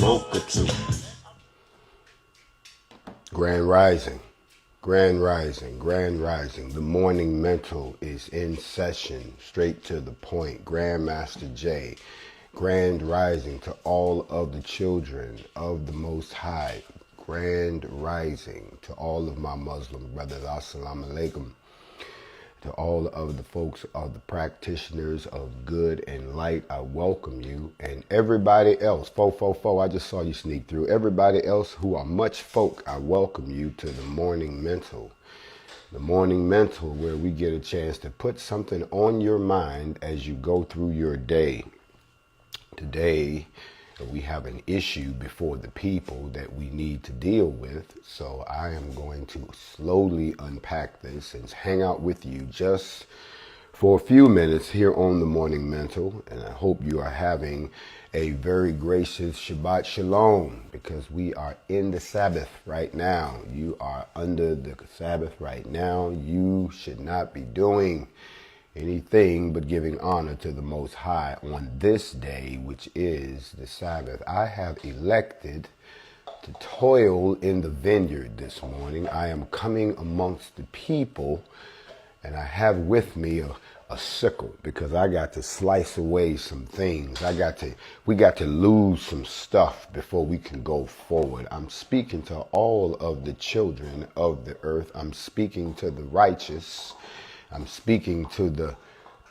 smoke or two. Grand Rising, Grand Rising, Grand Rising. The morning mental is in session, straight to the point. Grandmaster J, Grand Rising to all of the children of the Most High. Grand Rising to all of my Muslim brothers. Assalamu alaikum. To all of the folks, of the practitioners of good and light, I welcome you. And everybody else, I just saw you sneak through. Everybody else who are much folk, I welcome you to the morning mental. The morning mental, where we get a chance to put something on your mind as you go through your day. Today, we have an issue before the people that we need to deal with. So I am going to slowly unpack this and hang out with you just for a few minutes here on the Morning Mental. And I hope you are having a very gracious Shabbat Shalom, because we are in the Sabbath right now. You are under the Sabbath right now. You should not be doing anything but giving honor to the Most High on this day, which is the Sabbath. I have elected to toil in the vineyard this morning. I am coming amongst the people, and I have with me a sickle, because I got to slice away some things. We got to lose some stuff before we can go forward. I'm speaking to all of the children of the earth. I'm speaking to the righteous. I'm speaking to the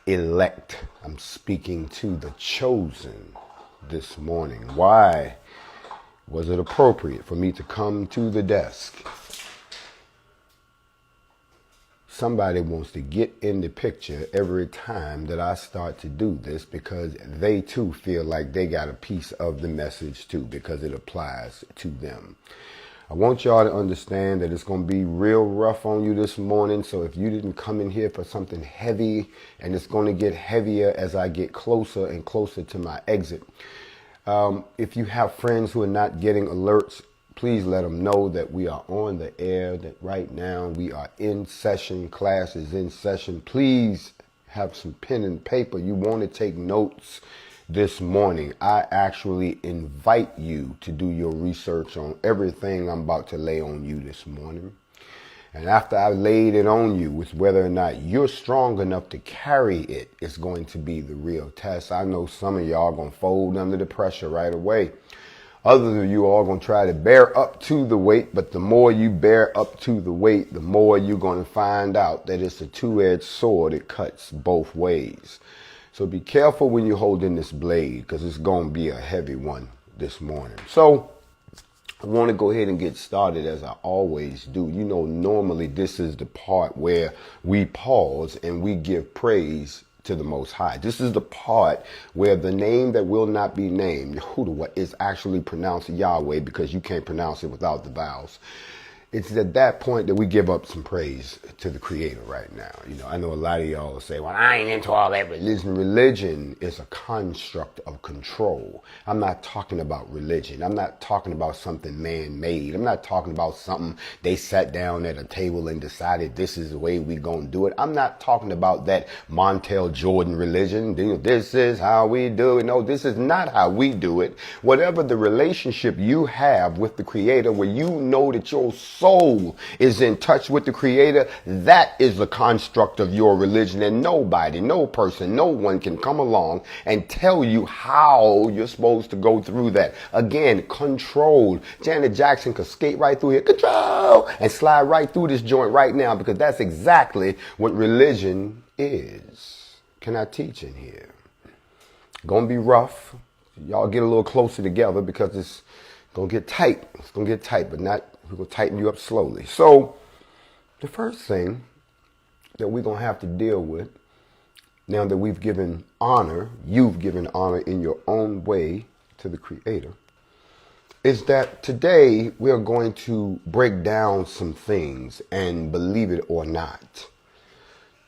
elect. I'm speaking to the chosen this morning. Why was it appropriate for me to come to the desk? Somebody wants to get in the picture every time that I start to do this, because they too feel like they got a piece of the message too, because it applies to them. I want y'all to understand that it's going to be real rough on you this morning. So if you didn't come in here for something heavy, and it's going to get heavier as I get closer and closer to my exit. If you have friends who are not getting alerts, please let them know that we are on the air, that right now we are in session, class is in session. Please have some pen and paper. You want to take notes this morning. I actually invite you to do your research on everything I'm about to lay on you this morning. And after I laid it on you, with whether or not you're strong enough to carry it, is going to be the real test. I know some of y'all are going to fold under the pressure right away. Others of you are going to try to bear up to the weight, but the more you bear up to the weight, the more you're going to find out that it's a two-edged sword. It cuts both ways. So be careful when you're holding this blade, because it's going to be a heavy one this morning. So I want to go ahead and get started as I always do. You know, normally this is the part where we pause and we give praise to the Most High. This is the part where the name that will not be named, Yahuwah, is actually pronounced Yahweh, because you can't pronounce it without the vowels. It's at that point that we give up some praise to the Creator right now. You know, I know a lot of y'all say, well, I ain't into all that religion. Religion is a construct of control. I'm not talking about religion. I'm not talking about something man-made. I'm not talking about something they sat down at a table and decided this is the way we gonna do it. I'm not talking about that Montel Jordan religion. This is how we do it. No, this is not how we do it. Whatever the relationship you have with the Creator, where you know that your soul is in touch with the Creator, that is the construct of your religion. And nobody, no person, no one can come along and tell you how you're supposed to go through that. Again, control. Janet Jackson could skate right through here, control, and slide right through this joint right now, because that's exactly what religion is. Can I teach in here? Gonna be rough. Y'all get a little closer together, because it's gonna get tight. It's gonna get tight, but not. We're going to tighten you up slowly. So the first thing that we're going to have to deal with, now that we've given honor, you've given honor in your own way to the Creator, is that today we are going to break down some things, and believe it or not,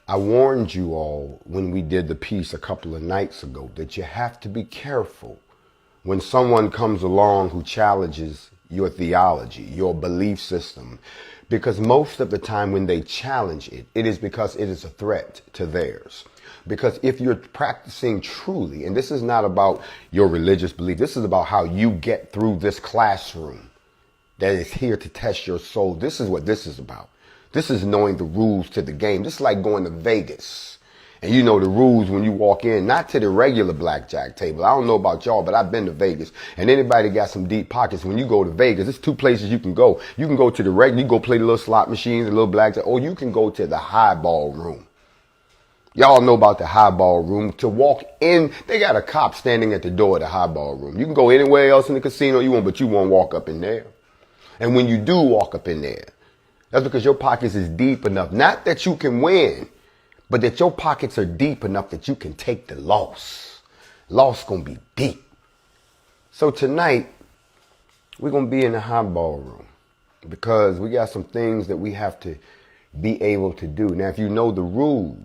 I warned you all when we did the piece a couple of nights ago that you have to be careful when someone comes along who challenges your theology, your belief system. Because most of the time when they challenge it, it is because it is a threat to theirs. Because if you're practicing truly, and this is not about your religious belief, this is about how you get through this classroom that is here to test your soul. This is what this is about. This is knowing the rules to the game. This is like going to Vegas. And you know the rules when you walk in, not to the regular blackjack table. I don't know about y'all, but I've been to Vegas. And anybody got some deep pockets, when you go to Vegas, there's two places you can go. You can go to the regular, you go play the little slot machines, the little blackjack, or you can go to the highball room. Y'all know about the highball room. To walk in, they got a cop standing at the door of the highball room. You can go anywhere else in the casino you want, but you won't walk up in there. And when you do walk up in there, that's because your pockets is deep enough. Not that you can win, but that your pockets are deep enough that you can take the loss. Loss gonna be deep. So tonight, we're gonna be in the highball room because we got some things that we have to be able to do. Now, if you know the rules,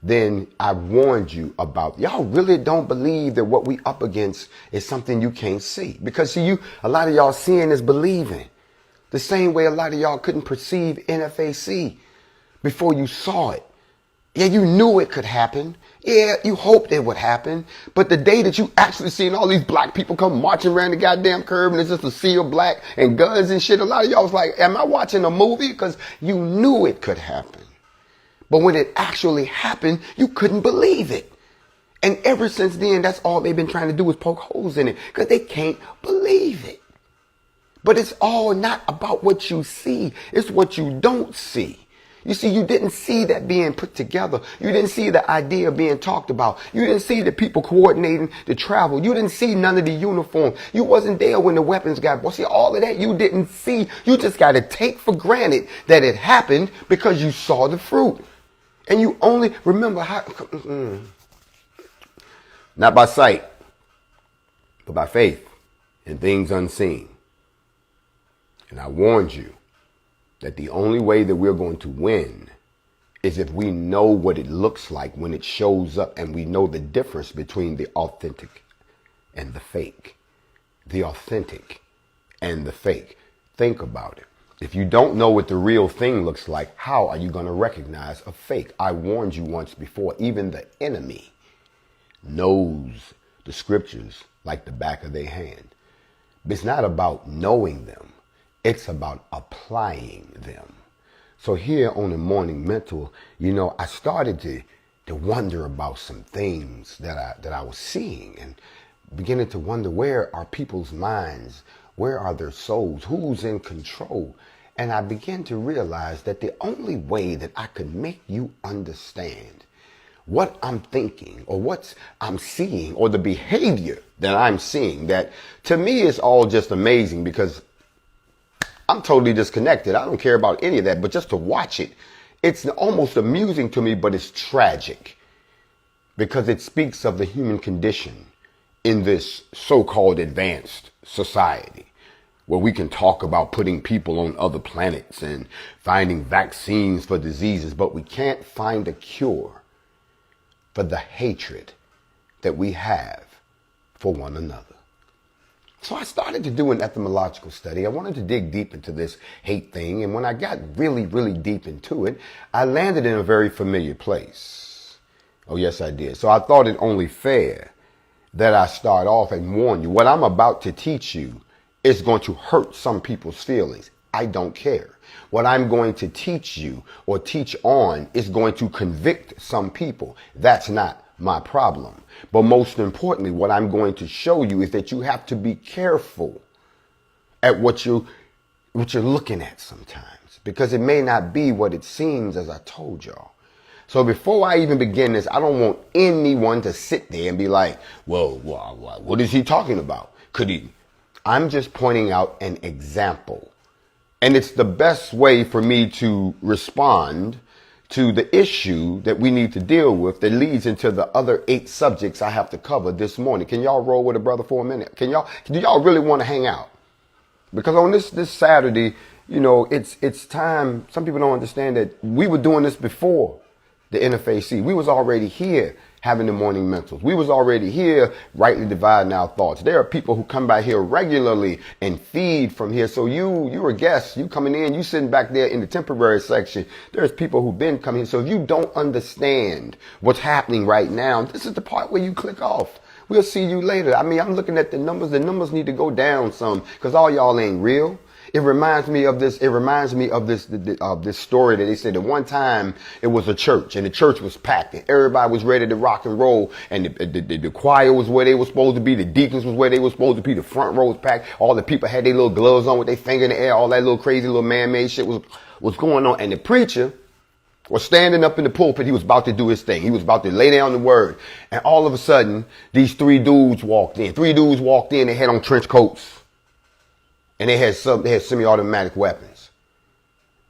then I warned you about. Y'all really don't believe that what we up against is something you can't see. Because see, a lot of y'all seeing is believing. The same way a lot of y'all couldn't perceive NFAC before you saw it. Yeah, you knew it could happen. Yeah, you hoped it would happen. But the day that you actually seen all these black people come marching around the goddamn curb and it's just a sea of black and guns and shit, a lot of y'all was like, am I watching a movie? Because you knew it could happen. But when it actually happened, you couldn't believe it. And ever since then, that's all they've been trying to do is poke holes in it because they can't believe it. But it's all not about what you see. It's what you don't see. You see, you didn't see that being put together. You didn't see the idea being talked about. You didn't see the people coordinating the travel. You didn't see none of the uniform. You wasn't there when the weapons got bought. See, all of that you didn't see. You just got to take for granted that it happened because you saw the fruit. And you only remember how, not by sight, but by faith in things unseen. And I warned you that the only way that we're going to win is if we know what it looks like when it shows up and we know the difference between the authentic and the fake. The authentic and the fake. Think about it. If you don't know what the real thing looks like, how are you going to recognize a fake? I warned you once before, even the enemy knows the scriptures like the back of their hand. It's not about knowing them. It's about applying them. So here on the Morning Mental, I started to wonder about some things that I was seeing and beginning to wonder, where are people's minds? Where are their souls? Who's in control? And I began to realize that the only way that I could make you understand what I'm thinking or what I'm seeing or the behavior that I'm seeing, that to me is all just amazing because I'm totally disconnected. I don't care about any of that, but just to watch it, it's almost amusing to me, but it's tragic because it speaks of the human condition in this so-called advanced society where we can talk about putting people on other planets and finding vaccines for diseases, but we can't find a cure for the hatred that we have for one another. So I started to do an etymological study. I wanted to dig deep into this hate thing. And when I got really, really deep into it, I landed in a very familiar place. Oh, yes, I did. So I thought it only fair that I start off and warn you. What I'm about to teach you is going to hurt some people's feelings. I don't care. What I'm going to teach you or teach on is going to convict some people. That's not my problem. But most importantly, what I'm going to show you is that you have to be careful at what you're looking at sometimes, because it may not be what it seems, as I told y'all. So before I even begin this, I don't want anyone to sit there and be like, well, what is he talking about? Could he? I'm just pointing out an example. And it's the best way for me to respond to the issue that we need to deal with that leads into the other 8 subjects I have to cover this morning. Can y'all roll with a brother for a minute? Do y'all really want to hang out? Because on this Saturday, it's time. Some people don't understand that we were doing this before the NFAC. We was already here having the morning mentals. We was already here, rightly dividing our thoughts. There are people who come by here regularly and feed from here. So you're a guest, you coming in, you sitting back there in the temporary section. There's people who've been coming here. So if you don't understand what's happening right now, this is the part where you click off. We'll see you later. I mean, I'm looking at the numbers. The numbers need to go down some because all y'all ain't real. It reminds me of this. It reminds me of this story that they said that one time it was a church and the church was packed and everybody was ready to rock and roll and the choir was where they were supposed to be. The deacons was where they were supposed to be. The front row was packed. All the people had their little gloves on with their finger in the air. All that little crazy little man-made shit was going on. And the preacher was standing up in the pulpit. He was about to do his thing. He was about to lay down the word. And all of a sudden, these three dudes walked in. They had on trench coats. And they had semi-automatic weapons.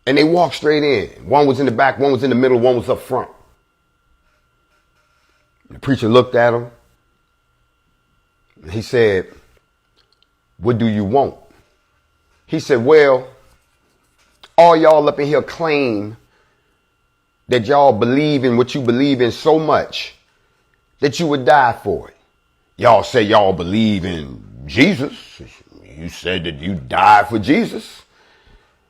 And they walked straight in. One was in the back, one was in the middle, one was up front. The preacher looked at him. And he said, "What do you want?" He said, "Well, all y'all up in here claim that y'all believe in what you believe in so much that you would die for it. Y'all say y'all believe in Jesus. You said that you died for Jesus.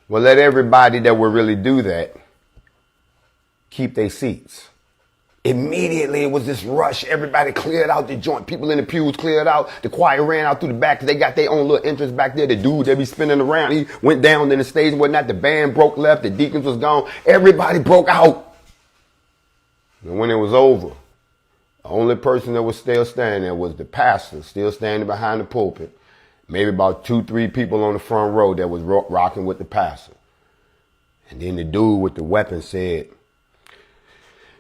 Well, let everybody that will really do that keep their seats." Immediately, it was this rush. Everybody cleared out the joint. People in the pews cleared out. The choir ran out through the back. They got their own little entrance back there. The dude, they be spinning around. He went down in the stage and whatnot. The band broke left. The deacons was gone. Everybody broke out. And when it was over, the only person that was still standing there was the pastor, still standing behind the pulpit. Maybe about 2-3 people on the front row that was rocking with the pastor. And then the dude with the weapon said,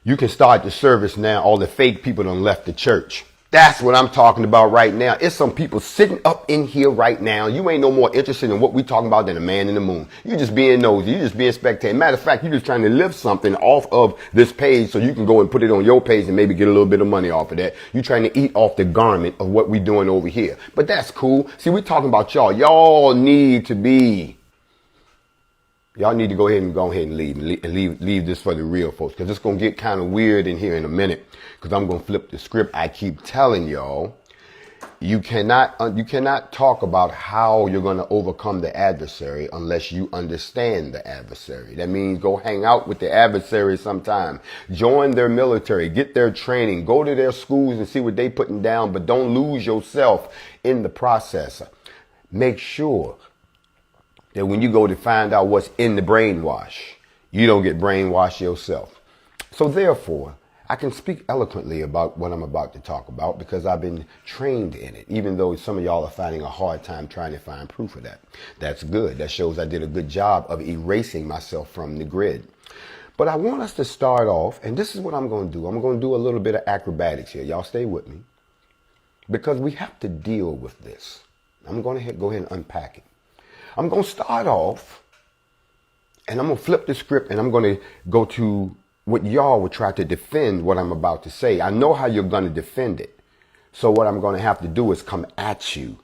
"You can start the service now. All the fake people done left the church." That's what I'm talking about right now. It's some people sitting up in here right now. You ain't no more interested in what we talking about than a man in the moon. You just being nosy. You just being spectating. Matter of fact, you just trying to lift something off of this page so you can go and put it on your page and maybe get a little bit of money off of that. You trying to eat off the garment of what we doing over here. But that's cool. See, we're talking about y'all. Y'all need to go ahead and leave this for the real folks, because it's going to get kind of weird in here in a minute, because I'm going to flip the script. I keep telling y'all, you cannot talk about how you're going to overcome the adversary unless you understand the adversary. That means go hang out with the adversary sometime. Join their military, get their training, go to their schools and see what they putting down, but don't lose yourself in the process. Make sure that when you go to find out what's in the brainwash, you don't get brainwashed yourself. So therefore, I can speak eloquently about what I'm about to talk about because I've been trained in it, even though some of y'all are finding a hard time trying to find proof of that. That's good. That shows I did a good job of erasing myself from the grid. But I want us to start off, and this is what I'm going to do. I'm going to do a little bit of acrobatics here. Y'all stay with me, because we have to deal with this. I'm going to go ahead and unpack it. I'm going to start off, and I'm going to flip the script, and I'm going to go to what y'all would try to defend what I'm about to say. I know how you're going to defend it. So what I'm going to have to do is come at you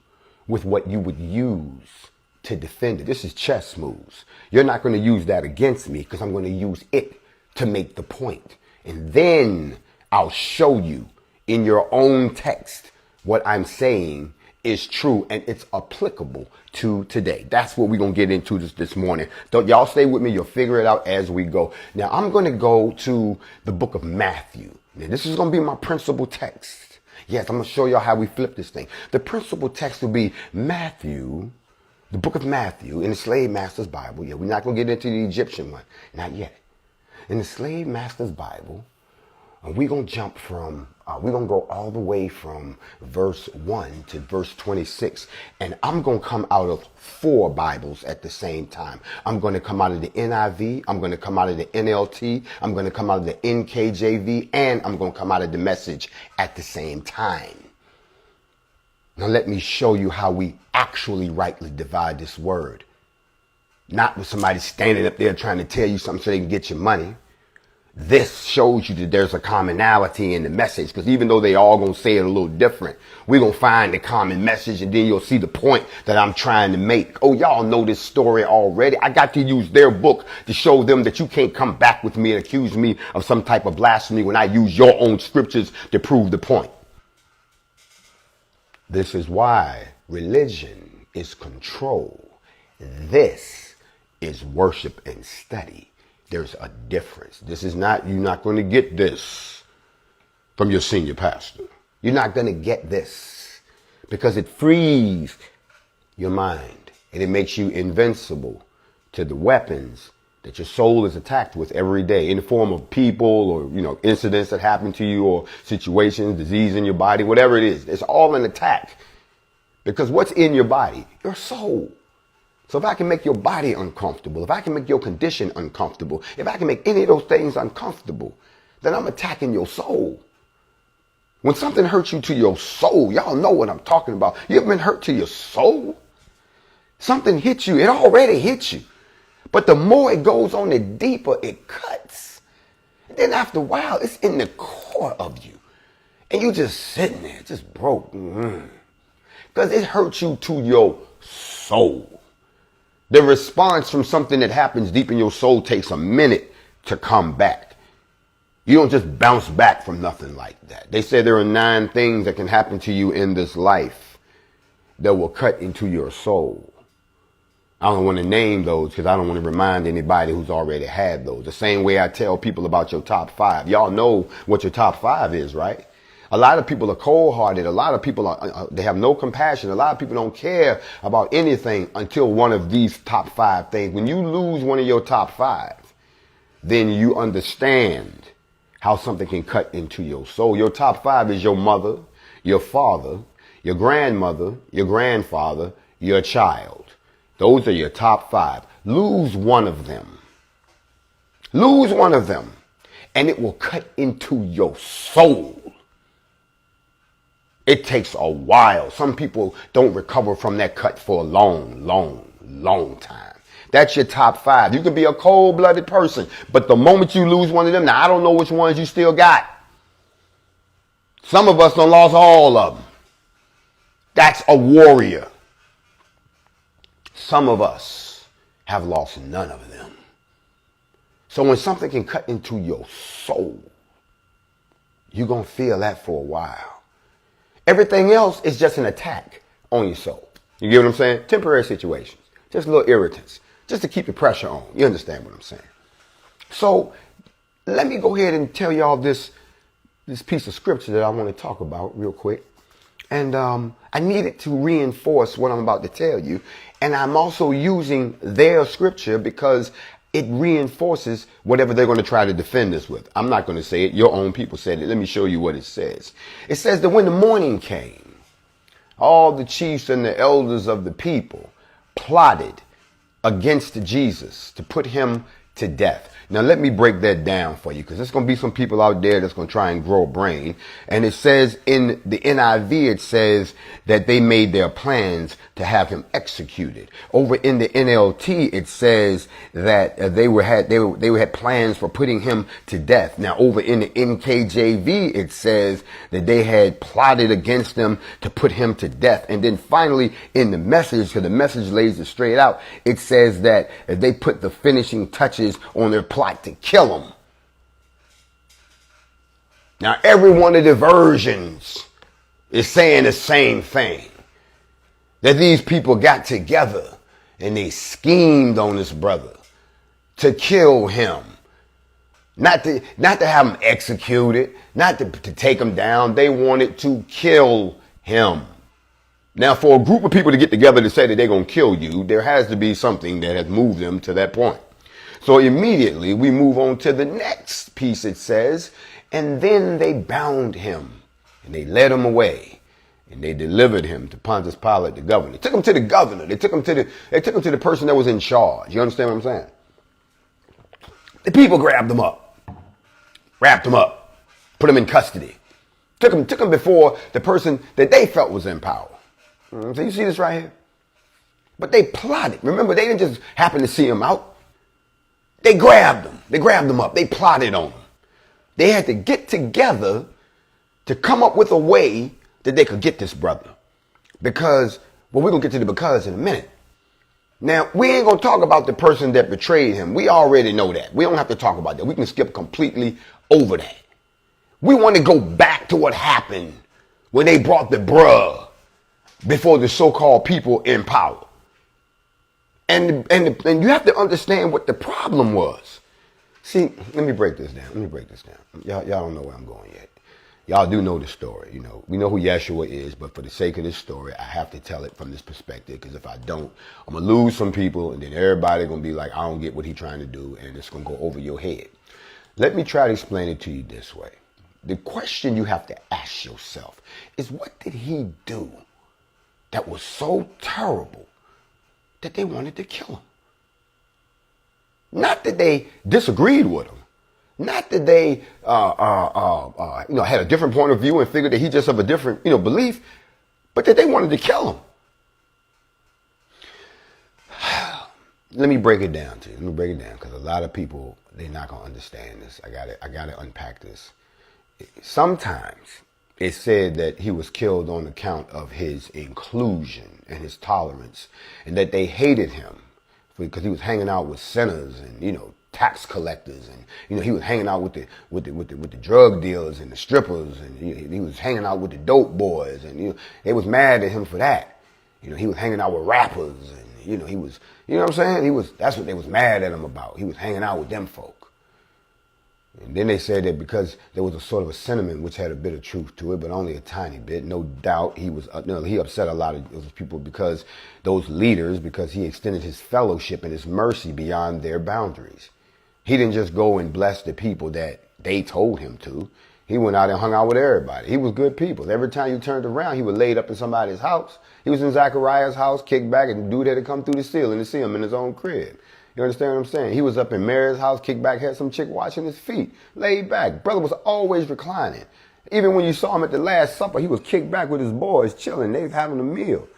with what you would use to defend it. This is chess moves. You're not going to use that against me, because I'm going to use it to make the point. And then I'll show you in your own text what I'm saying is true and it's applicable to today. That's what we're going to get into this morning. Don't y'all stay with me. You'll figure it out as we go. Now, I'm going to go to the book of Matthew. Now, this is going to be my principal text. Yes, I'm going to show y'all how we flip this thing. The principal text will be Matthew, the book of Matthew in the Slave Master's Bible. Yeah, we're not going to get into the Egyptian one. Not yet. In the Slave Master's Bible, we're going to jump from, we're going to go all the way from verse 1 to verse 26. And I'm going to come out of 4 Bibles at the same time. I'm going to come out of the NIV. I'm going to come out of the NLT. I'm going to come out of the NKJV. And I'm going to come out of the Message at the same time. Now let me show you how we actually rightly divide this word. Not with somebody standing up there trying to tell you something so they can get your money. This shows you that there's a commonality in the message, because even though they all gonna say it a little different, we're gonna find the common message, and then you'll see the point that I'm trying to make. Oh, y'all know this story already. I got to use their book to show them that you can't come back with me and accuse me of some type of blasphemy when I use your own scriptures to prove the point. This is why religion is control. This is worship and study. There's a difference. This is not, you're not going to get this from your senior pastor. You're not going to get this because it frees your mind and it makes you invincible to the weapons that your soul is attacked with every day in the form of people or, incidents that happen to you or situations, disease in your body, whatever it is. It's all an attack because what's in your body? Your soul. So if I can make your body uncomfortable, if I can make your condition uncomfortable, if I can make any of those things uncomfortable, then I'm attacking your soul. When something hurts you to your soul, y'all know what I'm talking about. You ever been hurt to your soul? Something hits you. It already hits you. But the more it goes on, the deeper it cuts. And then after a while, it's in the core of you. And you just sitting there, just broke. Because it hurts you to your soul. The response from something that happens deep in your soul takes a minute to come back. You don't just bounce back from nothing like that. They say there are 9 things that can happen to you in this life that will cut into your soul. I don't want to name those because I don't want to remind anybody who's already had those. The same way I tell people about your top 5. Y'all know what your top 5 is, right? A lot of people are cold-hearted. A lot of people they have no compassion. A lot of people don't care about anything until one of these top 5 things. When you lose one of your top 5, then you understand how something can cut into your soul. Your top 5 is your mother, your father, your grandmother, your grandfather, your child. Those are your top 5. Lose one of them. Lose one of them, and it will cut into your soul. It takes a while. Some people don't recover from that cut for a long time. That's your top 5. You can be a cold-blooded person, but the moment you lose one of them, now I don't know which ones you still got. Some of us done lost all of them. That's a warrior. Some of us have lost none of them. So when something can cut into your soul, you're going to feel that for a while. Everything else is just an attack on your soul. You get what I'm saying? Temporary situations, just little irritants, just to keep the pressure on. You understand what I'm saying? So let me go ahead and tell y'all this piece of scripture that I want to talk about real quick. And I needed to reinforce what I'm about to tell you. And I'm also using their scripture because it reinforces whatever they're going to try to defend us with. I'm not going to say it. Your own people said it. Let me show you what it says. It says that when the morning came, all the chiefs and the elders of the people plotted against Jesus to put him to death. Now, let me break that down for you because there's going to be some people out there that's going to try and grow a brain. And it says in the NIV, it says that they made their plans to have him executed. Over in the NLT, it says that they had plans for putting him to death. Now, over in the NKJV, it says that they had plotted against him to put him to death. And then finally, in the Message, because the Message lays it straight out, it says that they put the finishing touches on their plot to kill him. Now, every one of the versions is saying the same thing. That these people got together and they schemed on this brother to kill him. Not to have him executed, not to take him down. They wanted to kill him. Now, for a group of people to get together to say that they're going to kill you, there has to be something that has moved them to that point. So immediately we move on to the next piece. It says, and then they bound him and they led him away and they delivered him to Pontius Pilate, the governor. They took him to the governor. They took him to the person that was in charge. You understand what I'm saying? The people grabbed him up, wrapped him up, put him in custody, took him before the person that they felt was in power. So you see this right here? But they plotted. Remember, they didn't just happen to see him out. They grabbed him. They grabbed him up. They plotted on him. They had to get together to come up with a way that they could get this brother. Because, well, we're going to get to the because in a minute. Now, we ain't going to talk about the person that betrayed him. We already know that. We don't have to talk about that. We can skip completely over that. We want to go back to what happened when they brought the bruh before the so-called people in power. And you have to understand what the problem was. See, let me break this down. Y'all don't know where I'm going yet. Y'all do know the story. You know, we know who Yeshua is, but for the sake of this story, I have to tell it from this perspective, because if I don't, I'm going to lose some people, and then everybody going to be like, I don't get what he's trying to do, and it's going to go over your head. Let me try to explain it to you this way. The question you have to ask yourself is, what did he do that was so terrible that they wanted to kill him? Not that they disagreed with him. Not that they, had a different point of view and figured that he just of a different, belief, but that they wanted to kill him. Let me break it down to you. Because a lot of people, they're not going to understand this. I got to unpack this. Sometimes it's said that he was killed on account of his inclusion and his tolerance, and that they hated him because he was hanging out with sinners and, tax collectors, and he was hanging out with the drug dealers and the strippers, and he was hanging out with the dope boys, and they was mad at him for that. He was hanging out with rappers, and he was, what I'm saying? That's what they was mad at him about. He was hanging out with them folk. And then they said that because there was a sort of a sentiment which had a bit of truth to it, but only a tiny bit. No doubt he upset a lot of those people, because he extended his fellowship and his mercy beyond their boundaries. He didn't just go and bless the people that they told him to. He went out and hung out with everybody. He was good people. Every time you turned around, he was laid up in somebody's house. He was in Zachariah's house, kicked back, and the dude had to come through the ceiling to see him in his own crib. You understand what I'm saying? He was up in Mary's house, kicked back, had some chick washing his feet, laid back. Brother was always reclining. Even when you saw him at the Last Supper, he was kicked back with his boys, chilling. They was having a meal.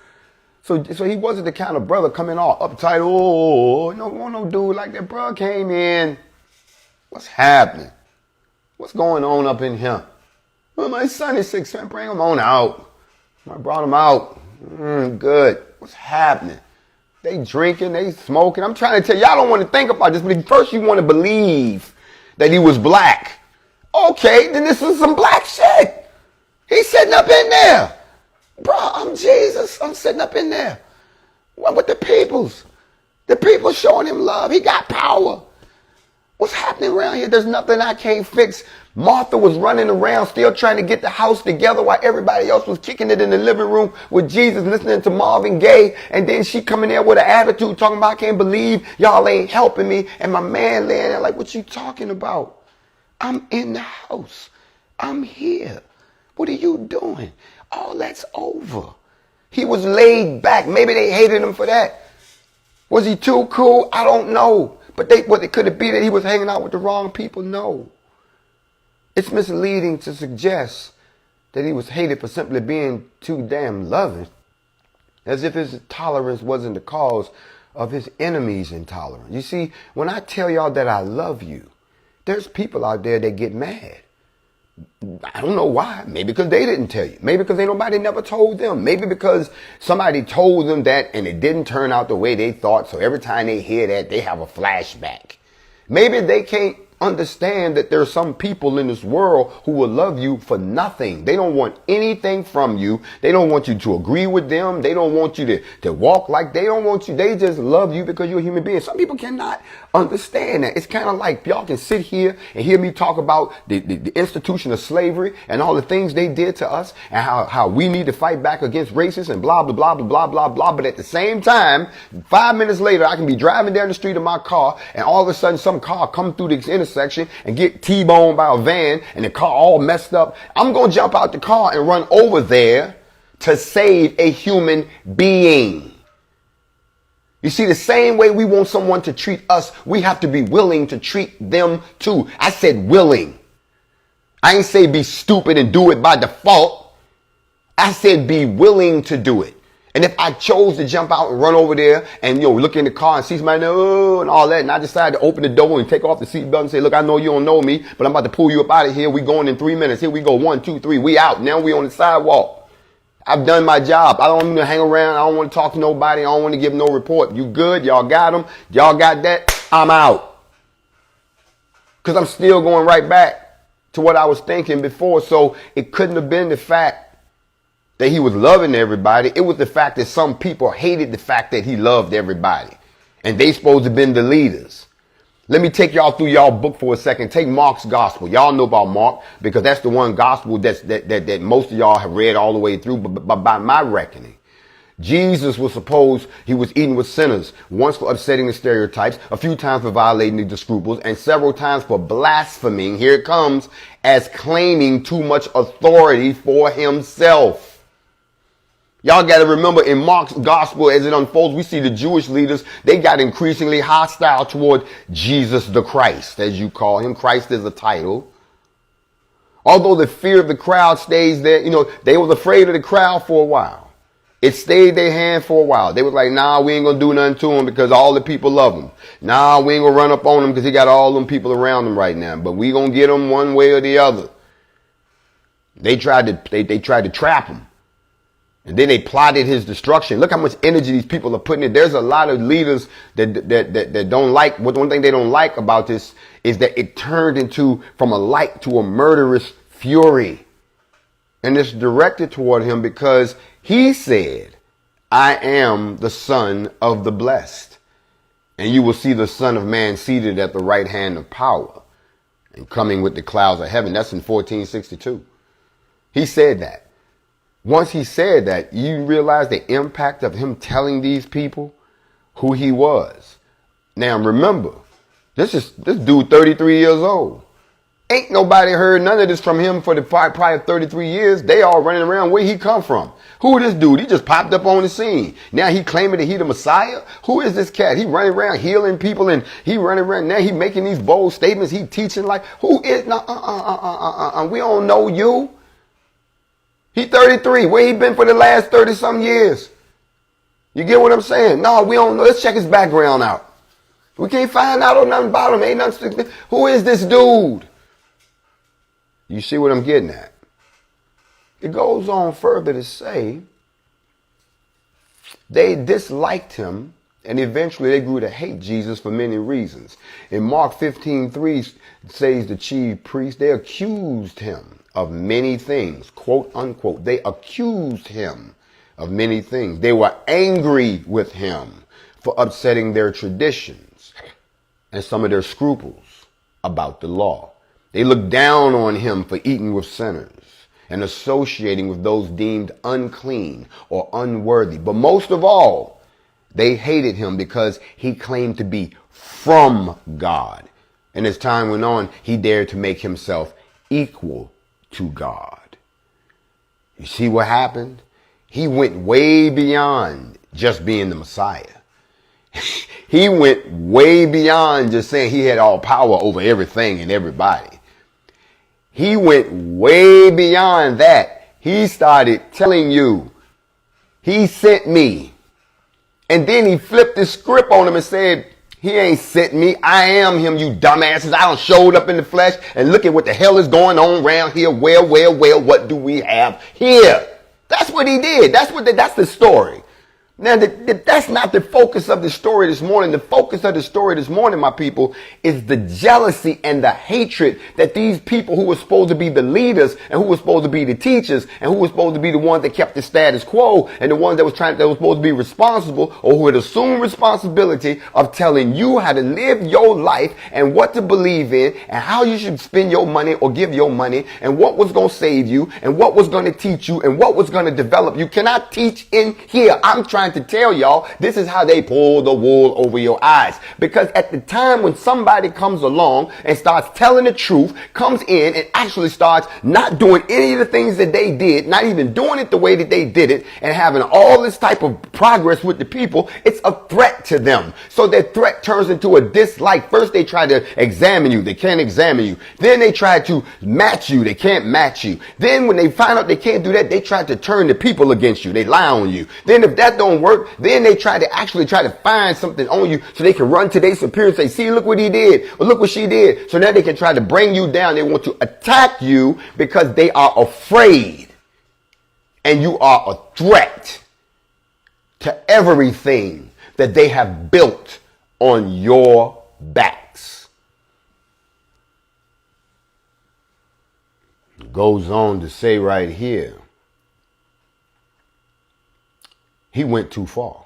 So he wasn't the kind of brother coming all uptight. No dude like that. Bro came in. What's happening? What's going on up in here? Well, my son is sick, son. Bring him on out. I brought him out. Good. What's happening? They drinking, they smoking. I'm trying to tell y'all don't want to think about this, but first you want to believe that he was black. Okay, then this is some black shit. He's sitting up in there. Bro, I'm Jesus. I'm sitting up in there. What with the peoples? The people showing him love. He got power. What's happening around here? There's nothing I can't fix. Martha was running around still trying to get the house together while everybody else was kicking it in the living room with Jesus listening to Marvin Gaye. And then she coming there with an attitude talking about, I can't believe y'all ain't helping me. And my man laying there like, what you talking about? I'm in the house. I'm here. What are you doing? All that's over. He was laid back. Maybe they hated him for that. Was he too cool? I don't know. But could it be that he was hanging out with the wrong people? No. It's misleading to suggest that he was hated for simply being too damn loving, as if his tolerance wasn't the cause of his enemies' intolerance. You see, when I tell y'all that I love you, there's people out there that get mad. I don't know why. Maybe because they didn't tell you. Maybe because nobody never told them. Maybe because somebody told them that and it didn't turn out the way they thought. So every time they hear that, they have a flashback. Maybe they can't understand that there's some people in this world who will love you for nothing. They don't want anything from you. They don't want you to agree with them. They don't want you to walk like they don't want you. They just love you because you're a human being. Some people cannot understand that. It's kind of like y'all can sit here and hear me talk about the institution of slavery and all the things they did to us and how we need to fight back against racists and blah, blah, blah, blah, blah, blah, blah. But at the same time, 5 minutes later, I can be driving down the street in my car and all of a sudden some car come through this intersection and get T-boned by a van and the car all messed up. I'm going to jump out the car and run over there to save a human being. You see, the same way we want someone to treat us, we have to be willing to treat them too. I said willing. I ain't say be stupid and do it by default. I said be willing to do it. And if I chose to jump out and run over there and, look in the car and see somebody, oh, and all that, and I decided to open the door and take off the seatbelt and say, look, I know you don't know me, but I'm about to pull you up out of here. We going in 3 minutes. Here we go. 1, 2, 3. We out. Now we on the sidewalk. I've done my job. I don't want to hang around. I don't want to talk to nobody. I don't want to give no report. You good? Y'all got them? Y'all got that? I'm out. Because I'm still going right back to what I was thinking before. So it couldn't have been the fact that he was loving everybody. It was the fact that some people hated the fact that he loved everybody. And they supposed to have been the leaders. Let me take y'all through y'all book for a second. Take Mark's gospel. Y'all know about Mark because that's the one gospel that most of y'all have read all the way through. But by my reckoning, Jesus was supposed, he was eating with sinners, once for upsetting the stereotypes, a few times for violating the scruples, and several times for blaspheming, here it comes, as claiming too much authority for himself. Y'all got to remember in Mark's gospel, as it unfolds, we see the Jewish leaders, they got increasingly hostile toward Jesus the Christ, as you call him. Christ is a title. Although the fear of the crowd stays there, they was afraid of the crowd for a while. It stayed their hand for a while. They was like, nah, we ain't going to do nothing to him because all the people love him. Nah, we ain't going to run up on him because he got all them people around him right now. But we going to get him one way or the other. They tried to trap him. And then they plotted his destruction. Look how much energy these people are putting in. There's a lot of leaders that don't like. One thing they don't like about this is that it turned from a light to a murderous fury. And it's directed toward him because he said, I am the Son of the Blessed. And you will see the Son of Man seated at the right hand of power and coming with the clouds of heaven. That's in 1462. He said that. Once he said that, you realize the impact of him telling these people who he was. Now remember, this dude 33 years old. Ain't nobody heard none of this from him for the prior 33 years. They all running around where he come from. Who this dude? He just popped up on the scene. Now he claiming that he the Messiah? Who is this cat? He running around healing people and he running around. Now he making these bold statements. He teaching like, who is, we don't know you. He 33. Where he been for the last 30 some years? You get what I'm saying? No, we don't know. Let's check his background out. We can't find out on nothing about him. Ain't nothing. Who is this dude? You see what I'm getting at? It goes on further to say they disliked him and eventually they grew to hate Jesus for many reasons. In Mark 15:3 says the chief priest, they accused him of many things, quote unquote. They accused him of many things. They were angry with him for upsetting their traditions and some of their scruples about the law. They looked down on him for eating with sinners and associating with those deemed unclean or unworthy. But most of all, they hated him because he claimed to be from God. And as time went on, he dared to make himself equal to God. You see what happened? He went way beyond just being the Messiah. He went way beyond just saying he had all power over everything and everybody. He went way beyond that. He started telling you, he sent me. And then he flipped the script on him and said, he ain't sent me. I am him, you dumbasses. I done showed up in the flesh and look at what the hell is going on around here. Well, what do we have here? That's what he did. That's the story. Now, that's not the focus of the story this morning. The focus of the story this morning, my people, is the jealousy and the hatred that these people who were supposed to be the leaders and who were supposed to be the teachers and who were supposed to be the ones that kept the status quo and the ones that were supposed to be responsible or who had assumed responsibility of telling you how to live your life and what to believe in and how you should spend your money or give your money and what was going to save you and what was going to teach you and what was going to develop. You cannot teach in here. I'm trying trying to tell y'all this is how they pull the wool over your eyes. Because at the time when somebody comes along and starts telling the truth, comes in and actually starts not doing any of the things that they did, not even doing it the way that they did it, and having all this type of progress with the people, it's a threat to them. So that threat turns into a dislike. First they try to examine you. They can't examine you. Then they try to match you. They can't match you. Then when they find out they can't do that, they try to turn the people against you. They lie on you. Then if that don't work, then they try to find something on you so they can run to their superior and say, see, look what he did, or look what she did. So now they can try to bring you down. They want to attack you because they are afraid. And you are a threat to everything that they have built on your backs. It goes on to say right here, he went too far.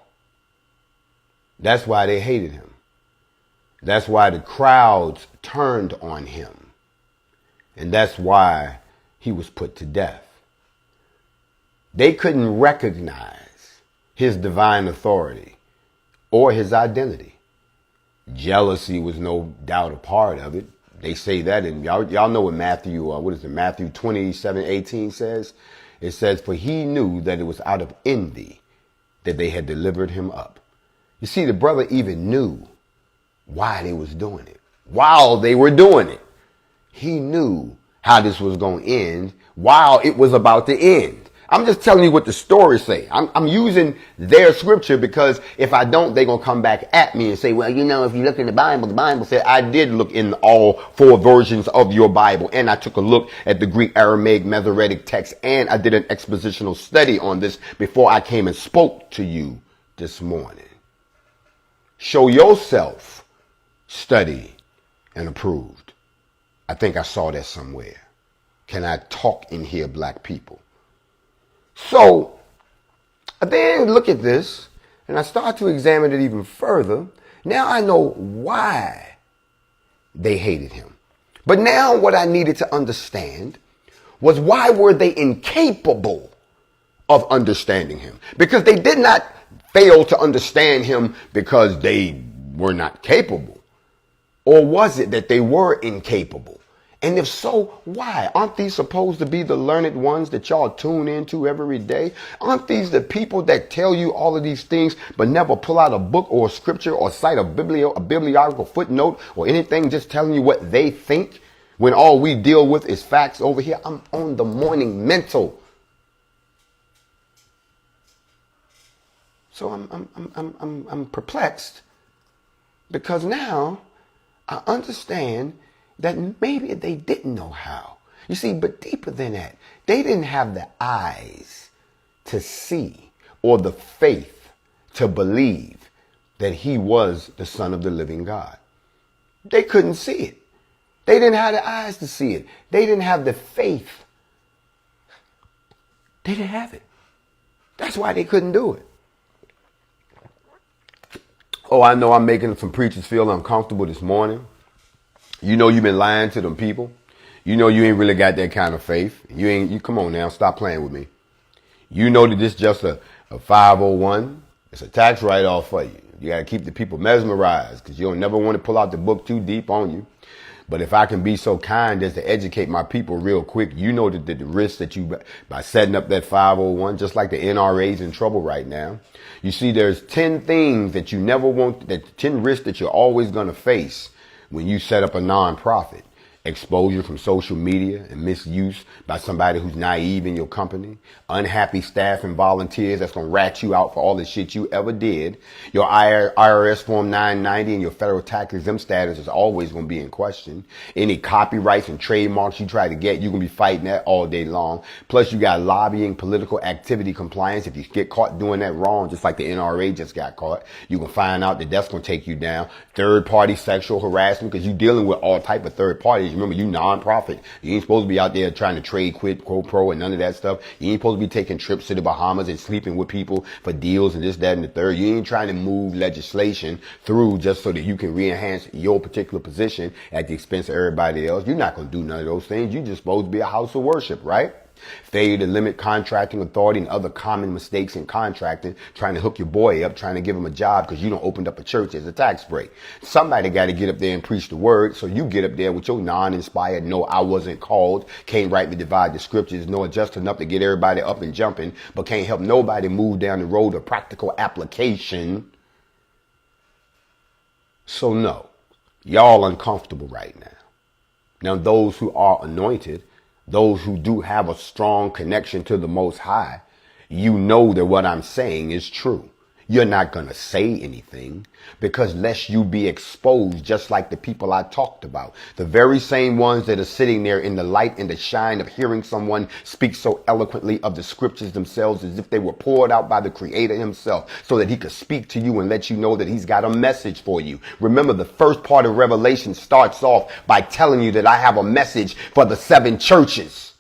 That's why they hated him. That's why the crowds turned on him. And that's why he was put to death. They couldn't recognize his divine authority or his identity. Jealousy was no doubt a part of it. They say that, and y'all know what Matthew 27:18 says? It says, for he knew that it was out of envy that they had delivered him up. You see, the brother even knew why they was doing it. While they were doing it, he knew how this was going to end while it was about to end. I'm just telling you what the stories say. I'm using their scripture because if I don't, they're going to come back at me and say, well, you know, if you look in the Bible said, I did look in all 4 versions of your Bible. And I took a look at the Greek, Aramaic, Masoretic text. And I did an expositional study on this before I came and spoke to you this morning. Show yourself studied and approved. I think I saw that somewhere. Can I talk in here, black people? So I then look at this and I start to examine it even further. Now I know why they hated him. But now what I needed to understand was why were they incapable of understanding him? Because they did not fail to understand him because they were not capable. Or was it that they were incapable? And if so, why? Aren't these supposed to be the learned ones that y'all tune into every day? Aren't these the people that tell you all of these things but never pull out a book or a scripture or cite a bibliographical footnote or anything, just telling you what they think when all we deal with is facts over here? I'm on the morning mental. So I'm perplexed because now I understand that maybe they didn't know how. You see, but deeper than that, they didn't have the eyes to see or the faith to believe that he was the Son of the living God. They couldn't see it. They didn't have the eyes to see it. They didn't have the faith. They didn't have it. That's why they couldn't do it. Oh, I know I'm making some preachers feel uncomfortable this morning. You know you've been lying to them people. You know you ain't really got that kind of faith. You come on now, stop playing with me. You know that this is just a 501. It's a tax write-off for you. You got to keep the people mesmerized because you don't never want to pull out the book too deep on you. But if I can be so kind as to educate my people real quick, you know that the risk that you, by setting up that 501, just like the NRA's in trouble right now. You see, there's 10 things that you never want, 10 risks that you're always going to face when you set up a nonprofit. Exposure from social media and misuse by somebody who's naive in your company. Unhappy staff and volunteers that's going to rat you out for all the shit you ever did. Your IRS Form 990 and your federal tax exempt status is always going to be in question. Any copyrights and trademarks you try to get, you're going to be fighting that all day long. Plus, you got lobbying, political activity compliance. If you get caught doing that wrong, just like the NRA just got caught, you're going to find out that that's going to take you down. Third-party sexual harassment, because you're dealing with all type of third parties. Remember, you non-profit. You ain't supposed to be out there trying to trade quid pro and none of that stuff. You ain't supposed to be taking trips to the Bahamas and sleeping with people for deals and this, that, and the third. You ain't trying to move legislation through just so that you can re-enhance your particular position at the expense of everybody else. You're not going to do none of those things. You're just supposed to be a house of worship, right? Failure to limit contracting authority and other common mistakes in contracting, trying to hook your boy up, trying to give him a job because you don't opened up a church as a tax break. Somebody got to get up there and preach the word. So you get up there with your non-inspired, no, I wasn't called, can't rightly divide the scriptures, know it just enough to get everybody up and jumping, but can't help nobody move down the road of practical application. So no, y'all uncomfortable right now. Now, those who are anointed, those who do have a strong connection to the Most High, you know that what I'm saying is true. You're not going to say anything because lest you be exposed, just like the people I talked about, the very same ones that are sitting there in the light and the shine of hearing someone speak so eloquently of the scriptures themselves as if they were poured out by the Creator himself so that he could speak to you and let you know that he's got a message for you. Remember, the first part of Revelation starts off by telling you that I have a message for the 7 churches.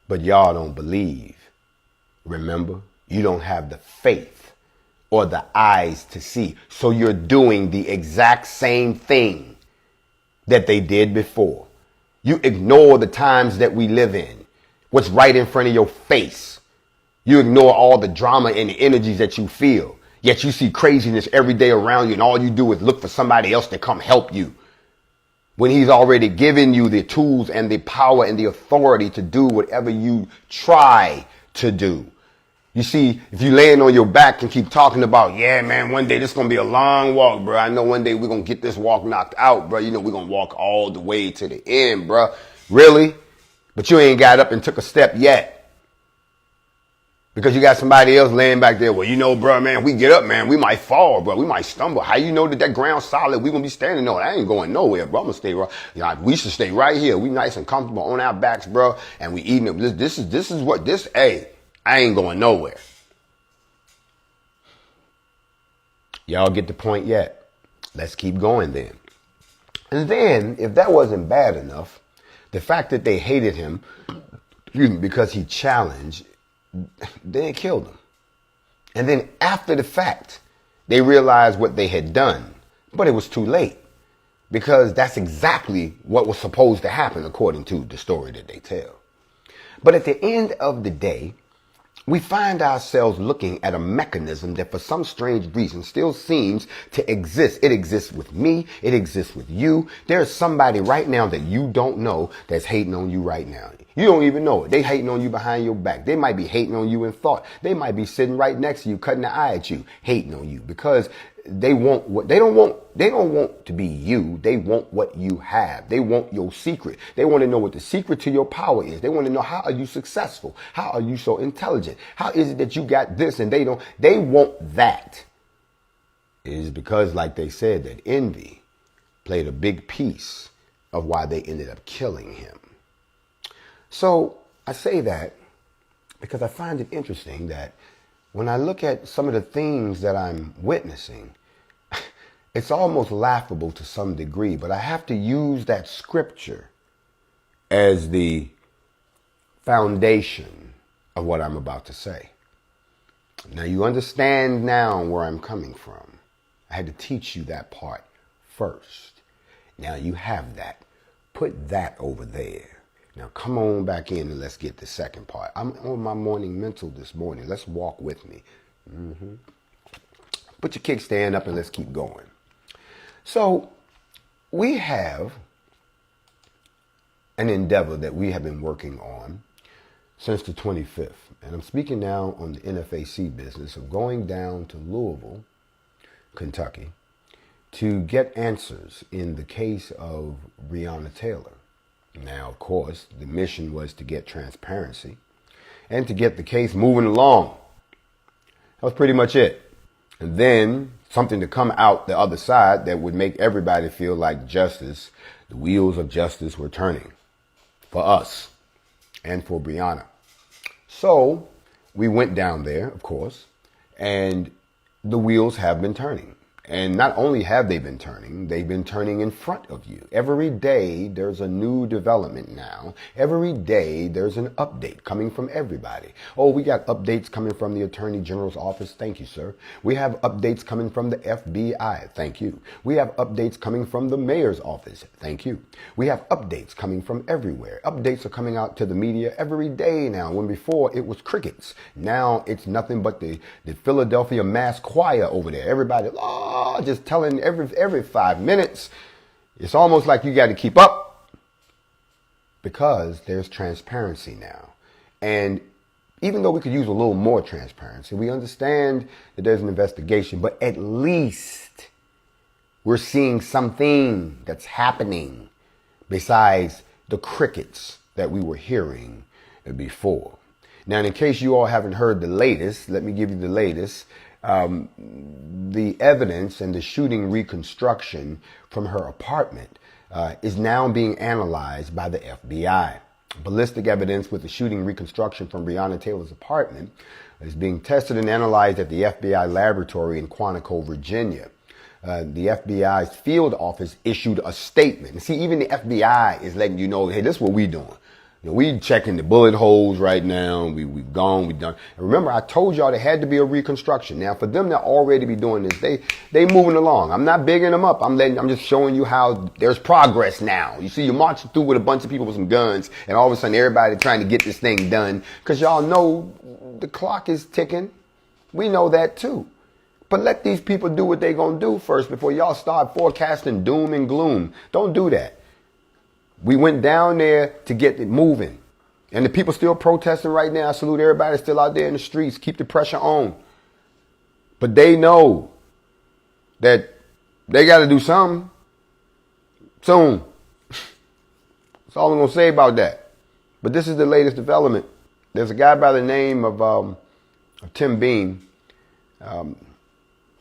But y'all don't believe. Remember, you don't have the faith or the eyes to see. So you're doing the exact same thing that they did before. You ignore the times that we live in, what's right in front of your face. You ignore all the drama and the energies that you feel. Yet you see craziness every day around you, and all you do is look for somebody else to come help you. When he's already given you the tools and the power and the authority to do whatever you try to do. You see, if you laying on your back and keep talking about, yeah, man, one day this is going to be a long walk, bro. I know one day we're going to get this walk knocked out, bro. You know, we're going to walk all the way to the end, bro. Really? But you ain't got up and took a step yet. Because you got somebody else laying back there. Well, you know, bro, man, we get up, man, we might fall, bro. We might stumble. How you know that that ground's solid? We're going to be standing on it. I ain't going nowhere, bro. I'm going to stay right. You know, we should stay right here. We nice and comfortable on our backs, bro. And we eating it. This is what this, hey, I ain't going nowhere. Y'all get the point yet? Let's keep going then. And then, if that wasn't bad enough, the fact that they hated him because he challenged, they killed him. And then after the fact, they realized what they had done, but it was too late because that's exactly what was supposed to happen according to the story that they tell. But at the end of the day, we find ourselves looking at a mechanism that for some strange reason still seems to exist. It exists with me. It exists with you. There's somebody right now that you don't know that's hating on you right now. You don't even know it. They hating on you behind your back. They might be hating on you in thought. They might be sitting right next to you, cutting the eye at you, hating on you because they want what they don't want to be you. They want what you have. They want your secret. They want to know what the secret to your power is. They want to know, how are you successful? How are you so intelligent? How is it that you got this and they don't? They want that. It is because, like they said, that envy played a big piece of why they ended up killing him. So I say that because I find it interesting that when I look at some of the things that I'm witnessing, it's almost laughable to some degree, but I have to use that scripture as the foundation of what I'm about to say. Now you understand now where I'm coming from. I had to teach you that part first. Now you have that. Put that over there. Now come on back in and let's get the second part. I'm on my morning mental this morning. Let's walk with me. Put your kickstand up and let's keep going. So we have an endeavor that we have been working on since the 25th. And I'm speaking now on the NFAC business of going down to Louisville, Kentucky, to get answers in the case of Breonna Taylor. Now, of course, the mission was to get transparency and to get the case moving along. That was pretty much it. And then something to come out the other side that would make everybody feel like justice, the wheels of justice were turning for us and for Breonna. So we went down there, of course, and the wheels have been turning. And not only have they been turning, they've been turning in front of you. Every day there's a new development now. Every day there's an update coming from everybody. Oh, we got updates coming from the Attorney General's office. Thank you, sir. We have updates coming from the FBI. Thank you. We have updates coming from the mayor's office. Thank you. We have updates coming from everywhere. Updates are coming out to the media every day now, when before it was crickets. Now it's nothing but the Philadelphia mass choir over there. Everybody, just telling every 5 minutes. It's almost like you got to keep up because there's transparency now. And even though we could use a little more transparency, we understand that there's an investigation, but at least we're seeing something that's happening besides the crickets that we were hearing before. Now, in case you all haven't heard the latest, let me give you the latest. The evidence and the shooting reconstruction from her apartment is now being analyzed by the FBI. Ballistic evidence with the shooting reconstruction from Breonna Taylor's apartment is being tested and analyzed at the FBI laboratory in Quantico, Virginia. The FBI's field office issued a statement. And see, even the FBI is letting you know, hey, this is what we're doing. You know, we checking the bullet holes right now. We've gone, we've done. And remember, I told y'all there had to be a reconstruction. Now, for them to already be doing this, they moving along. I'm not bigging them up. I'm just showing you how there's progress now. You see, you're marching through with a bunch of people with some guns, and all of a sudden everybody trying to get this thing done because y'all know the clock is ticking. We know that too. But let these people do what they're going to do first before y'all start forecasting doom and gloom. Don't do that. We went down there to get it moving. And the people still protesting right now. I salute everybody still out there in the streets. Keep the pressure on. But they know that they got to do something soon. That's all I'm going to say about that. But this is the latest development. There's a guy by the name of Tim Beam.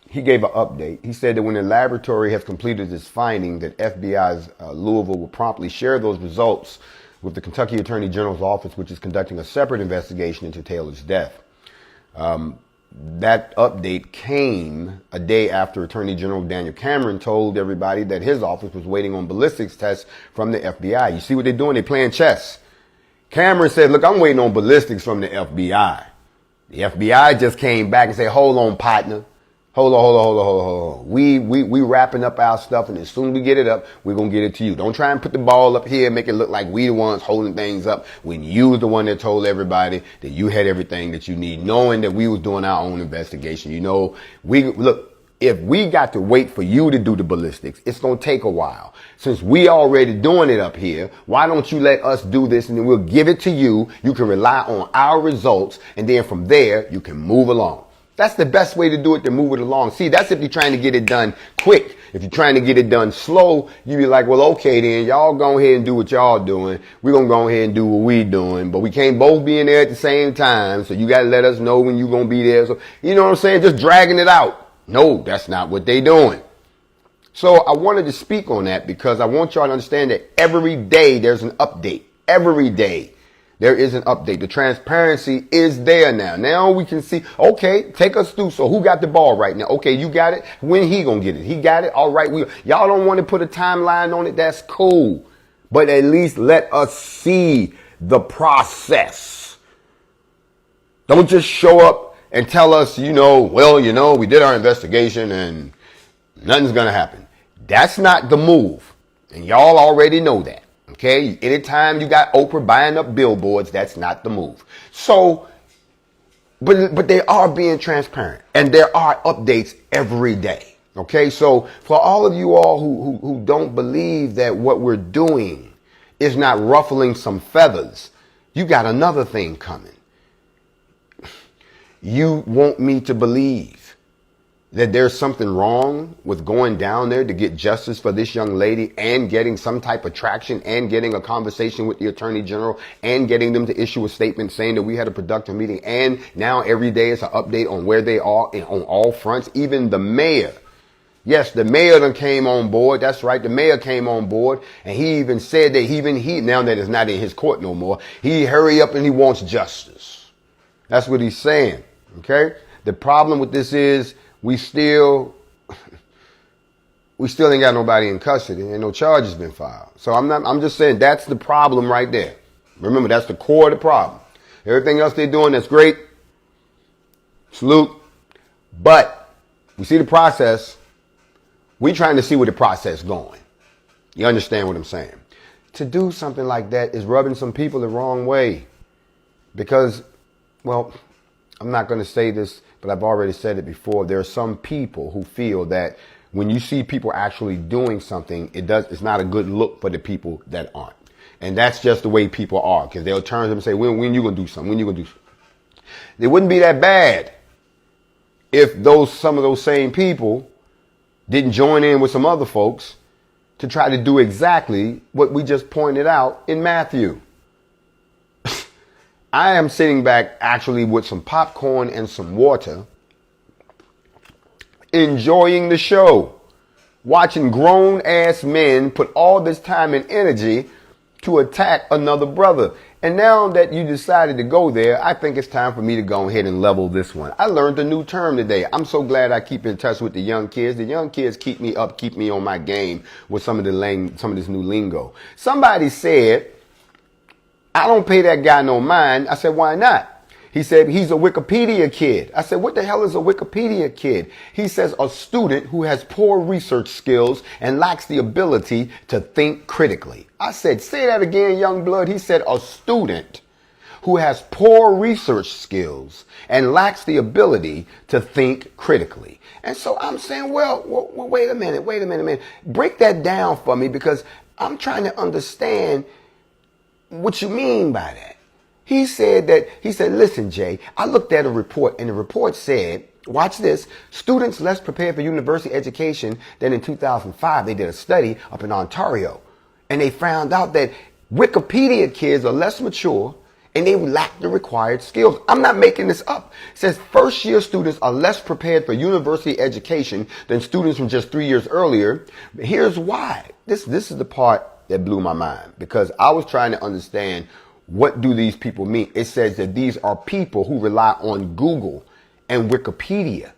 He gave an update. He said that when the laboratory has completed its finding, that FBI's Louisville will promptly share those results with the Kentucky Attorney General's office, which is conducting a separate investigation into Taylor's death. That update came a day after Attorney General Daniel Cameron told everybody that his office was waiting on ballistics tests from the FBI. You see what they're doing? They're playing chess. Cameron said, look, I'm waiting on ballistics from the FBI. The FBI just came back and said, hold on, partner. Hold on. We wrapping up our stuff, and as soon as we get it up, we're going to get it to you. Don't try and put the ball up here and make it look like we the ones holding things up when you was the one that told everybody that you had everything that you need, knowing that we was doing our own investigation. You know, if we got to wait for you to do the ballistics, it's going to take a while. Since we already doing it up here, why don't you let us do this, and then we'll give it to you. You can rely on our results, and then from there, you can move along. That's the best way to do it, to move it along. See, that's if you're trying to get it done quick. If you're trying to get it done slow, you be like, well, okay, then y'all go ahead and do what y'all doing. We're going to go ahead and do what we doing. But we can't both be in there at the same time. So you got to let us know when you're going to be there. So, you know what I'm saying? Just dragging it out. No, that's not what they doing. So I wanted to speak on that because I want y'all to understand that every day there's an update. Every day. There is an update. The transparency is there now. Now we can see, okay, take us through. So who got the ball right now? Okay, you got it. When he gonna get it? He got it. All right. Y'all don't want to put a timeline on it. That's cool. But at least let us see the process. Don't just show up and tell us, we did our investigation and nothing's going to happen. That's not the move. And y'all already know that. Okay, anytime you got Oprah buying up billboards, that's not the move. So, but they are being transparent, and there are updates every day. Okay, so for all of you all who don't believe that what we're doing is not ruffling some feathers, you got another thing coming. You want me to believe that there's something wrong with going down there to get justice for this young lady and getting some type of traction and getting a conversation with the Attorney General and getting them to issue a statement saying that we had a productive meeting, and now every day is an update on where they are on all fronts. Even the mayor. Yes, the mayor done came on board. That's right. The mayor came on board, and he even said that he now that it's not in his court no more, he hurry up and he wants justice. That's what he's saying. Okay. The problem with this is we still we still ain't got nobody in custody and no charges been filed. So I'm just saying that's the problem right there. Remember, that's the core of the problem. Everything else they're doing, that's great. Salute. But we see the process. We trying to see where the process going. You understand what I'm saying? To do something like that is rubbing some people the wrong way. Because, well, I'm not going to say this, but I've already said it before. There are some people who feel that when you see people actually doing something, it's not a good look for the people that aren't. And that's just the way people are. Because they'll turn to them and say, when you going to do something? When you going to do something? It wouldn't be that bad if some of those same people didn't join in with some other folks to try to do exactly what we just pointed out in Matthew. I am sitting back actually with some popcorn and some water, enjoying the show, watching grown-ass men put all this time and energy to attack another brother. And now that you decided to go there, I think it's time for me to go ahead and level this one. I learned a new term today. I'm so glad I keep in touch with the young kids. The young kids keep me up, keep me on my game with some of this new lingo. Somebody said, I don't pay that guy no mind. I said, why not? He said, he's a Wikipedia kid. I said, what the hell is a Wikipedia kid? He says, a student who has poor research skills and lacks the ability to think critically. I said, say that again, young blood. He said, a student who has poor research skills and lacks the ability to think critically. And so I'm saying, well, wait a minute. Break that down for me, because I'm trying to understand what you mean by that. He said, listen, Jay, I looked at a report, and the report said, watch this, students less prepared for university education than in 2005. They did a study up in Ontario, and they found out that Wikipedia kids are less mature and they lack the required skills. I'm not making this up. It says first year students are less prepared for university education than students from just 3 years earlier. Here's why. This is the part that blew my mind, because I was trying to understand, what do these people mean? It says that these are people who rely on Google and Wikipedia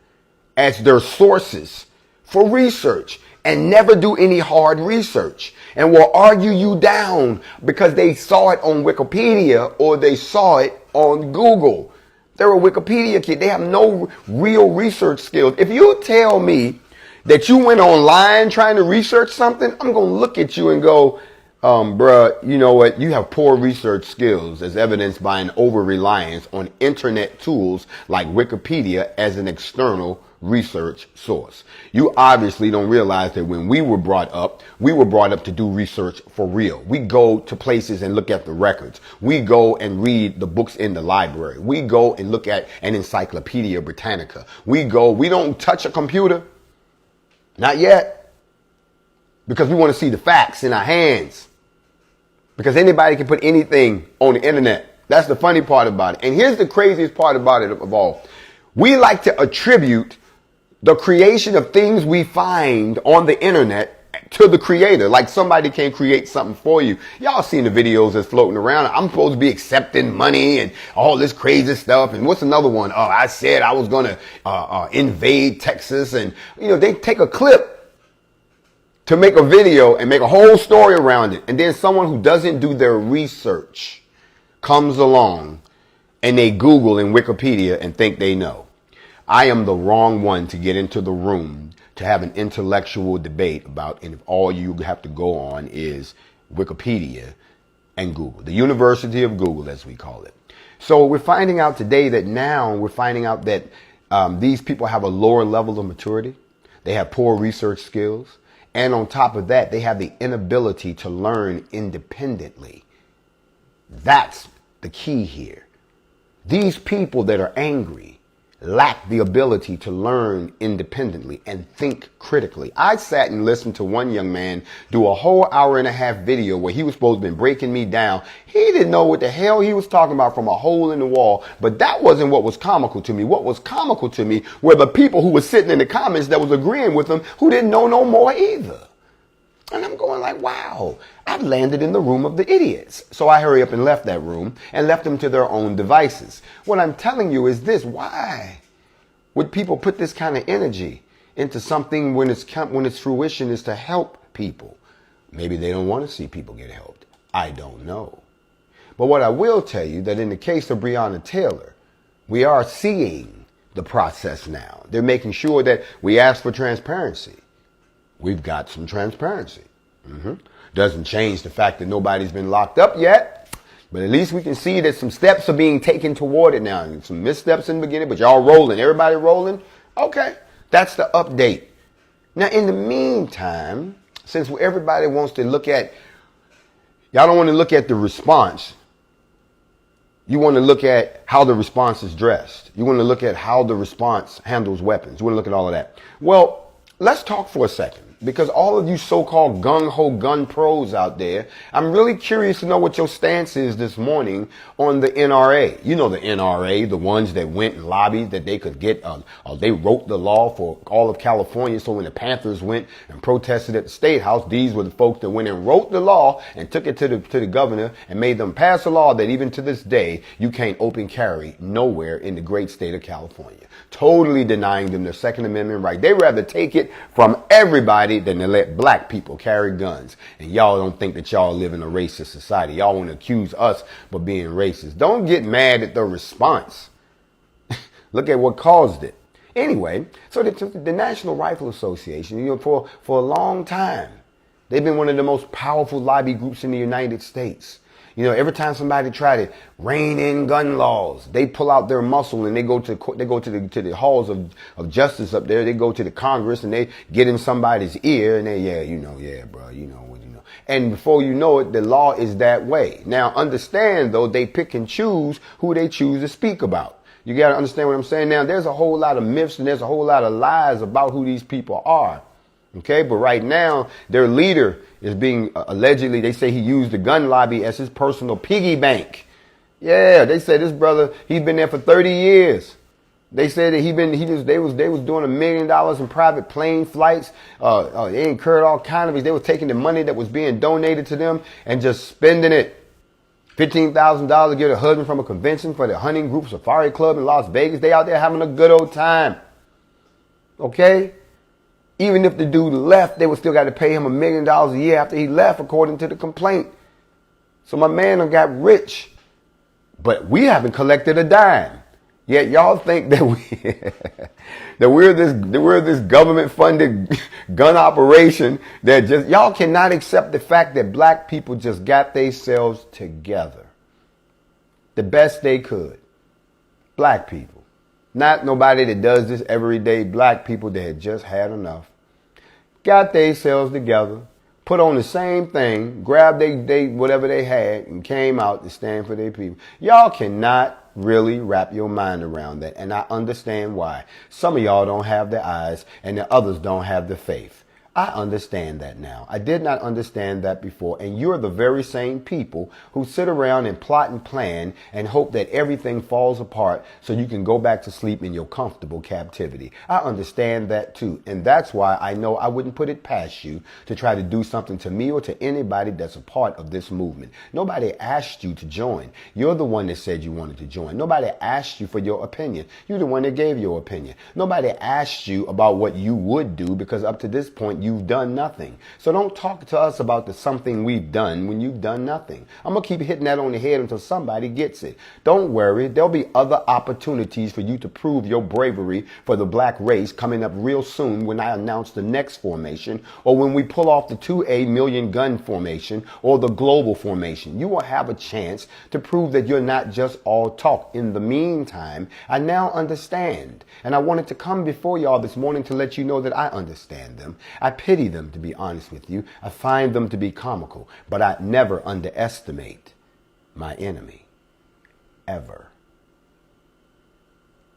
as their sources for research and never do any hard research, and will argue you down because they saw it on Wikipedia or they saw it on Google. They're a Wikipedia kid. They have no real research skills. If you tell me that you went online trying to research something, I'm going to look at you and go, bruh, you know what? You have poor research skills, as evidenced by an over-reliance on internet tools like Wikipedia as an external research source. You obviously don't realize that when we were brought up to do research for real. We go to places and look at the records. We go and read the books in the library. We go and look at an Encyclopedia Britannica. We don't touch a computer. Not yet. Because we want to see the facts in our hands. Because anybody can put anything on the internet. That's the funny part about it. And here's the craziest part about it of all. We like to attribute the creation of things we find on the internet to the creator. Like somebody can create something for you. Y'all seen the videos that's floating around. I'm supposed to be accepting money and all this crazy stuff. And what's another one? Oh, I said I was going to invade Texas. And, they take a clip to make a video and make a whole story around it. And then someone who doesn't do their research comes along and they Google and Wikipedia and think they know. I am the wrong one to get into the room to have an intellectual debate about, and if all you have to go on is Wikipedia and Google, the University of Google, as we call it. So we're finding out today that these people have a lower level of maturity. They have poor research skills. And on top of that, they have the inability to learn independently. That's the key here. These people that are angry lack the ability to learn independently and think critically. I sat and listened to one young man do a whole hour-and-a-half video where he was supposed to be breaking me down. He didn't know what the hell he was talking about from a hole in the wall, but that wasn't what was comical to me. What was comical to me were the people who were sitting in the comments that was agreeing with him who didn't know no more either. And I'm going like, wow, I've landed in the room of the idiots. So I hurry up and left that room and left them to their own devices. What I'm telling you is this: why would people put this kind of energy into something when its fruition is to help people. Maybe they don't want to see people get helped. I don't know. But what I will tell you, that in the case of Breonna Taylor, we are seeing the process now. They're making sure that we ask for transparency. We've got some transparency. Doesn't change the fact that nobody's been locked up yet, but at least we can see that some steps are being taken toward it now. Some missteps in the beginning, but y'all rolling. Everybody rolling? Okay, that's the update. Now, in the meantime, since everybody wants to look at, y'all don't want to look at the response. You want to look at how the response is dressed. You want to look at how the response handles weapons. You want to look at all of that. Well, let's talk for a second, because all of you so-called gung-ho gun pros out there, I'm really curious to know what your stance is this morning on the NRA. You know the NRA, the ones that went and lobbied that they could get, they wrote the law for all of California. So when the Panthers went and protested at the State House, these were the folks that went and wrote the law and took it to the governor and made them pass a law that even to this day, you can't open carry nowhere in the great state of California. Totally denying them their Second Amendment right. They rather take it from everybody than to let black people carry guns. And y'all don't think that y'all live in a racist society. Y'all want to accuse us of being racist. Don't get mad at the response. Look at what caused it. Anyway, so the National Rifle Association, for a long time, they've been one of the most powerful lobby groups in the United States. Every time somebody try to rein in gun laws, they pull out their muscle and they go to the halls of justice up there. They go to the Congress and they get in somebody's ear and they, bro. And before you know it, the law is that way. Now, understand, though, they pick and choose who they choose to speak about. You got to understand what I'm saying. Now, there's a whole lot of myths and there's a whole lot of lies about who these people are. Okay, but right now, their leader is being allegedly, they say he used the gun lobby as his personal piggy bank. Yeah, they say this brother, he's been there for 30 years. They said that they was doing $1 million in private plane flights. They incurred all kinds of, they were taking the money that was being donated to them and just spending it. $15,000 to get a husband from a convention for the hunting group safari club in Las Vegas. They out there having a good old time. Okay? Even if the dude left, they would still got to pay him $1 million a year after he left, according to the complaint. So my man done got rich, but we haven't collected a dime. Yet y'all think that we're this government-funded gun operation that just, y'all cannot accept the fact that black people just got themselves together the best they could. Black people. Not nobody that does this every day. Black people that had just had enough. Got themselves together, put on the same thing, grabbed they whatever they had, and came out to stand for their people. Y'all cannot really wrap your mind around that, and I understand why. Some of y'all don't have the eyes, and the others don't have the faith. I understand that now. I did not understand that before. And you're the very same people who sit around and plot and plan and hope that everything falls apart so you can go back to sleep in your comfortable captivity. I understand that too. And that's why I know I wouldn't put it past you to try to do something to me or to anybody that's a part of this movement. Nobody asked you to join. You're the one that said you wanted to join. Nobody asked you for your opinion. You're the one that gave your opinion. Nobody asked you about what you would do, because up to this point, you've done nothing. So don't talk to us about the something we've done when you've done nothing. I'm going to keep hitting that on the head until somebody gets it. Don't worry. There'll be other opportunities for you to prove your bravery for the black race coming up real soon when I announce the next formation, or when we pull off the 2A million gun formation or the global formation. You will have a chance to prove that you're not just all talk. In the meantime, I now understand. And I wanted to come before y'all this morning to let you know that I understand them. I pity them, to be honest with you. I find them to be comical, but I never underestimate my enemy. Ever.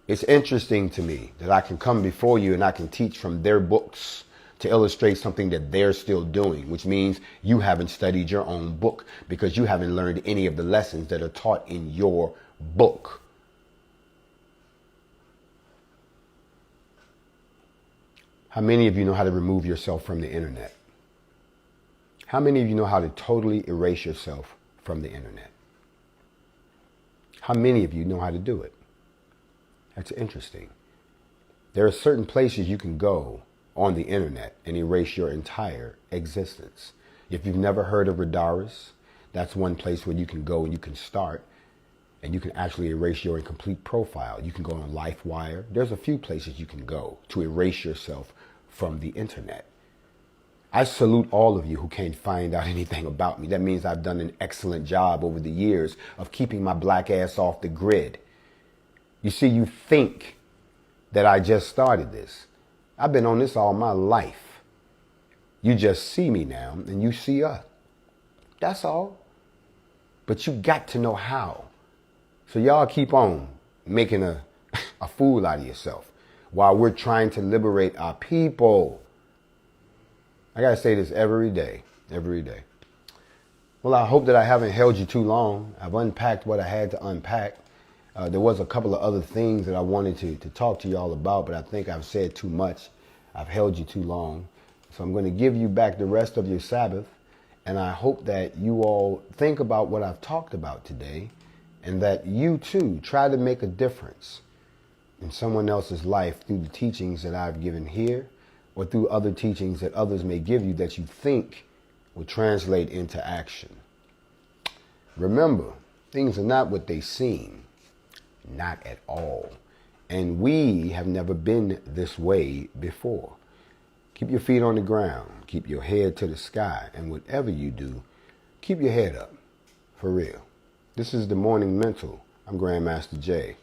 It's interesting to me that I can come before you and I can teach from their books to illustrate something that they're still doing, which means you haven't studied your own book because you haven't learned any of the lessons that are taught in your book. How many of you know how to remove yourself from the internet? How many of you know how to totally erase yourself from the internet? How many of you know how to do it? That's interesting. There are certain places you can go on the internet and erase your entire existence. If you've never heard of Radaris, that's one place where you can go and you can start and you can actually erase your incomplete profile. You can go on LifeWire. There's a few places you can go to erase yourself from the internet. I salute all of you who can't find out anything about me. That means I've done an excellent job over the years of keeping my black ass off the grid. You see, you think that I just started this. I've been on this all my life. You just see me now and you see us. That's all. But you got to know how. So y'all keep on making a fool out of yourself while we're trying to liberate our people. I got to say this every day. Well, I hope that I haven't held you too long. I've unpacked what I had to unpack. There was a couple of other things that I wanted to talk to y'all about, but I think I've said too much. I've held you too long. So I'm going to give you back the rest of your Sabbath. And I hope that you all think about what I've talked about today and that you too try to make a difference in someone else's life through the teachings that I've given here or through other teachings that others may give you that you think will translate into action. Remember, things are not what they seem. Not at all. And we have never been this way before. Keep your feet on the ground. Keep your head to the sky. And whatever you do, keep your head up. For real. This is the Morning Mental. I'm Grandmaster Jay.